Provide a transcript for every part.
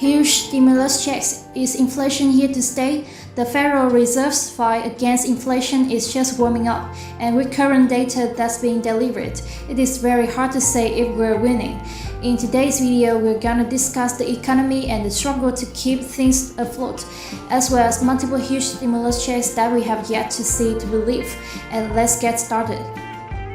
Huge stimulus checks. Is inflation here to stay? The Federal Reserve's fight against inflation is just warming up, and with current data that's being delivered, it is very hard to say if we're winning. In today's video, we're gonna discuss the economy and the struggle to keep things afloat, as well as multiple huge stimulus checks that we have yet to see to believe. And let's get started.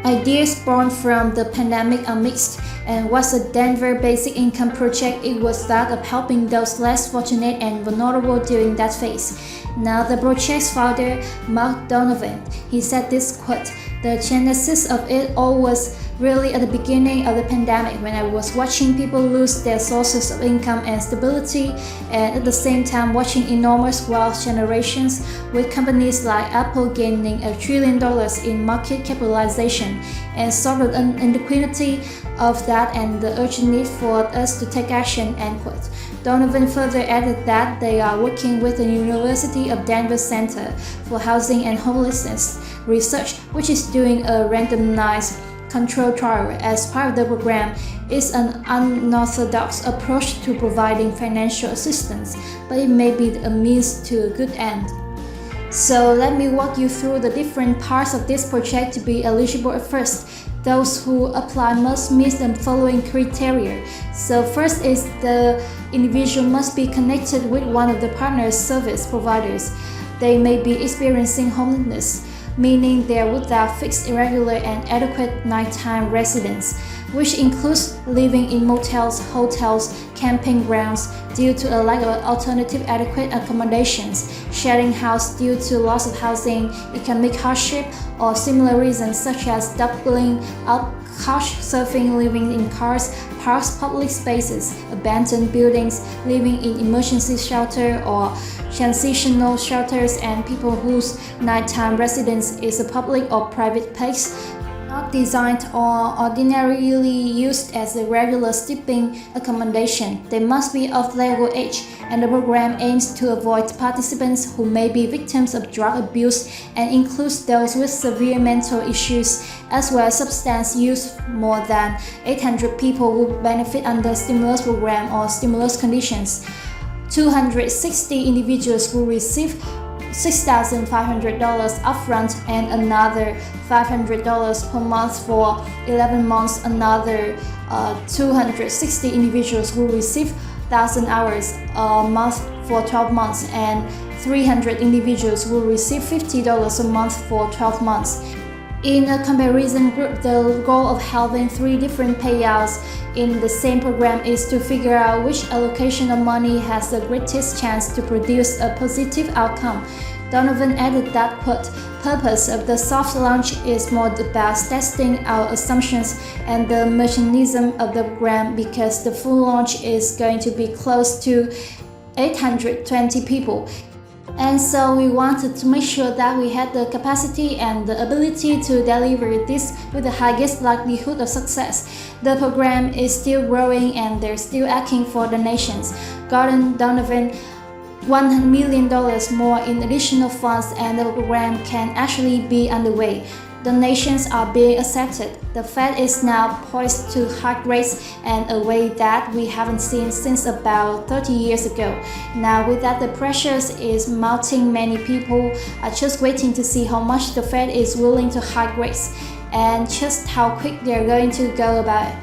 Ideas born from the pandemic are mixed, and what's the Denver Basic Income Project? It was that of helping those less fortunate and vulnerable during that phase. Now the project's founder, Mark Donovan, he said this quote, "The genesis of it all was really at the beginning of the pandemic when I was watching people lose their sources of income and stability, and at the same time watching enormous wealth generations with companies like Apple gaining $1 trillion in market capitalization, and saw the inequity of that and the urgent need for us to take action." End quote. Donovan further added that they are working with the University of Denver Center for Housing and Homelessness Research, which is doing a randomized controlled trial as part of the program. Is an unorthodox approach to providing financial assistance, but it may be a means to a good end. So let me walk you through the different parts of this project to be eligible at first. Those who apply must meet the following criteria. So first is the individual must be connected with one of the partner service providers. They may be experiencing homelessness, meaning they're without fixed, irregular, and adequate nighttime residence, which includes living in motels, hotels, camping grounds due to a lack of alternative adequate accommodations, sharing house due to loss of housing, economic hardship, or similar reasons such as doubling up, couch surfing, living in cars, parks, public spaces, abandoned buildings, living in emergency shelter or transitional shelters, and people whose nighttime residence is a public or private place, not designed or ordinarily used as a regular sleeping accommodation. They must be of legal age, and the program aims to avoid participants who may be victims of drug abuse and includes those with severe mental issues, as well as substance use. More than 800 people will benefit under stimulus program or stimulus conditions. 260 individuals will receive $6,500 upfront and another $500 per month for 11 months. Another 260 individuals will receive 1,000 hours a month for 12 months, and 300 individuals will receive $50 a month for 12 months. In a comparison group, the goal of having 3 different payouts in the same program is to figure out which allocation of money has the greatest chance to produce a positive outcome. Donovan added that, quote, "Purpose of the soft launch is more about testing our assumptions and the mechanism of the program, because the full launch is going to be close to 820 people. And so we wanted to make sure that we had the capacity and the ability to deliver this with the highest likelihood of success. The program is still growing and they're still asking for donations." Gordon Donovan, $1 million more in additional funds, and the program can actually be underway. Donations are being accepted. The Fed is now poised to hike rates in a way that we haven't seen since about 30 years ago. Now with that, the pressures is mounting. Many people are just waiting to see how much the Fed is willing to hike rates and just how quick they're going to go about it.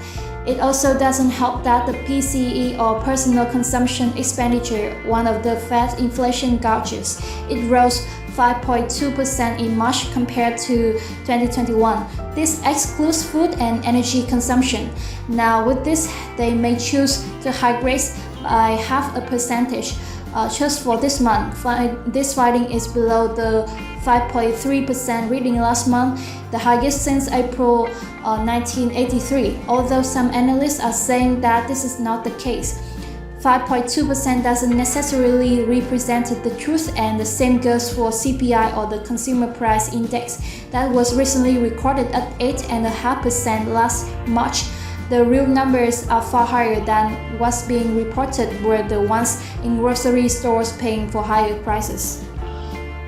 It also doesn't help that the PCE, or personal consumption expenditure, one of the Fed's inflation gauges, it rose 5.2% in March compared to 2021. This excludes food and energy consumption. Now with this, they may choose to hike rates by 0.5%. Just for this month, this finding is below the 5.3% reading last month, the highest since April 1983, although some analysts are saying that this is not the case. 5.2% doesn't necessarily represent the truth, and the same goes for CPI, or the Consumer Price Index, that was recently recorded at 8.5% last March. The real numbers are far higher than what's being reported, were the ones in grocery stores paying for higher prices.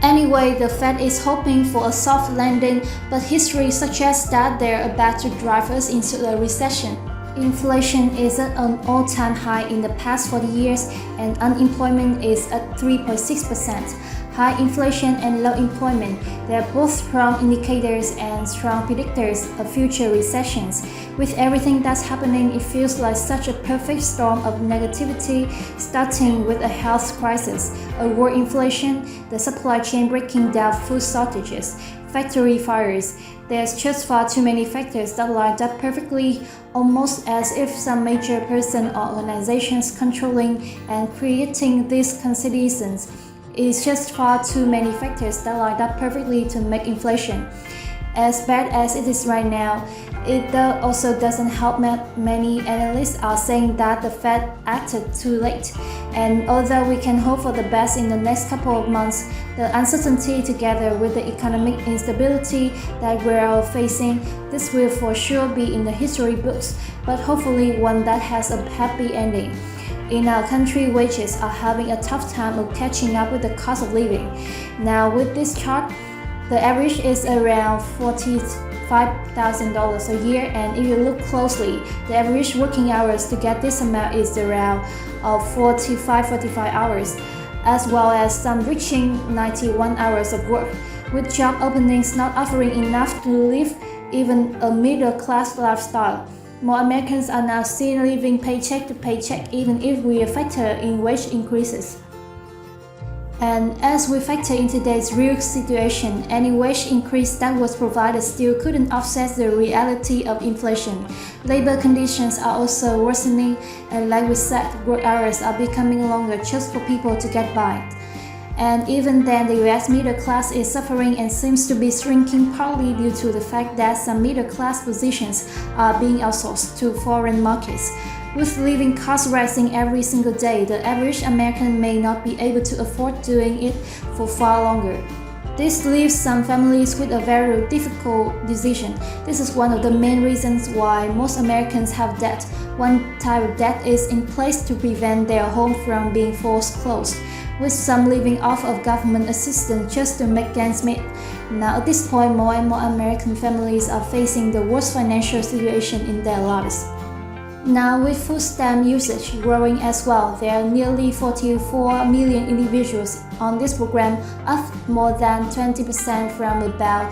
Anyway, the Fed is hoping for a soft landing, but history suggests that they're about to drive us into a recession. Inflation is at an all-time high in the past 40 years, and unemployment is at 3.6%. High inflation and low employment, they are both strong indicators and strong predictors of future recessions. With everything that's happening, it feels like such a perfect storm of negativity, starting with a health crisis, a war inflation, the supply chain breaking down, food shortages, factory fires. There's just far too many factors that lined up perfectly, almost as if some major person or organizations controlling and creating these conditions. It's just far too many factors that lined up perfectly to make inflation. As bad as it is right now, it also doesn't help. Many analysts are saying that the Fed acted too late. And although we can hope for the best in the next couple of months, the uncertainty together with the economic instability that we're all facing, this will for sure be in the history books, but hopefully one that has a happy ending. In our country, wages are having a tough time of catching up with the cost of living. Now with this chart, the average is around $45,000 a year, and if you look closely, the average working hours to get this amount is around 45 hours, as well as some reaching 91 hours of work, with job openings not offering enough to live even a middle-class lifestyle. More Americans are now seen living paycheck to paycheck, even if we factor in wage increases. And as we factor in today's real situation, any wage increase that was provided still couldn't offset the reality of inflation. Labor conditions are also worsening, and like we said, work hours are becoming longer just for people to get by. And even then, the US middle class is suffering and seems to be shrinking, partly due to the fact that some middle class positions are being outsourced to foreign markets. With living costs rising every single day, the average American may not be able to afford doing it for far longer. This leaves some families with a very difficult decision. This is one of the main reasons why most Americans have debt. One type of debt is in place to prevent their home from being foreclosed, with some living off of government assistance just to make ends meet. Now at this point, more and more American families are facing the worst financial situation in their lives. Now with food stamp usage growing as well, there are nearly 44 million individuals on this program, up more than 20% from about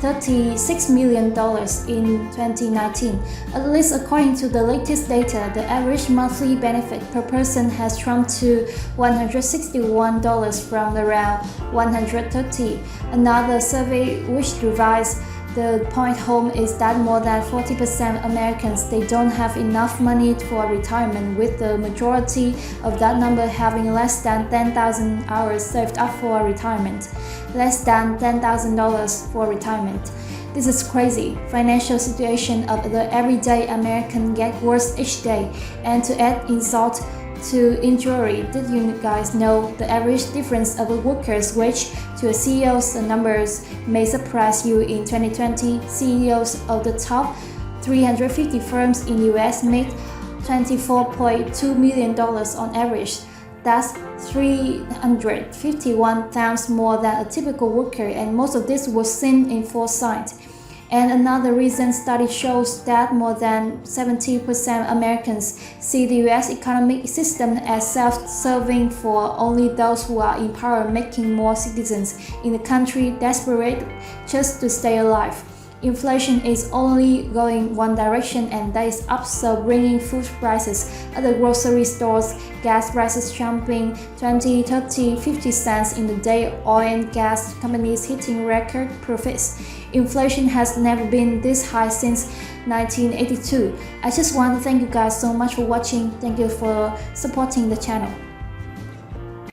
$36 million in 2019. At least according to the latest data, the average monthly benefit per person has jumped to $161 from around $130. Another survey which divides the point home is that more than 40% Americans, they don't have enough money for retirement, with the majority of that number having less than 10,000 hours saved up for retirement. Less than $10,000 for retirement. This is crazy. Financial situation of the everyday American get worse each day. And to add insult to injury, did you guys know the average difference of a worker's wage to a CEO's numbers may surprise you? In 2020, CEOs of the top 350 firms in US made $24.2 million on average. That's 351 times more than a typical worker, and most of this was seen in foresight. And another recent study shows that more than 70% Americans see the US economic system as self-serving, for only those who are in power making more citizens in the country desperate just to stay alive. Inflation is only going one direction, and that is up, so bringing food prices at the grocery stores, gas prices jumping 20, 30, 50 cents in the day, oil and gas companies hitting record profits. Inflation has never been this high since 1982. I just want to thank you guys so much for watching. Thank you for supporting the channel.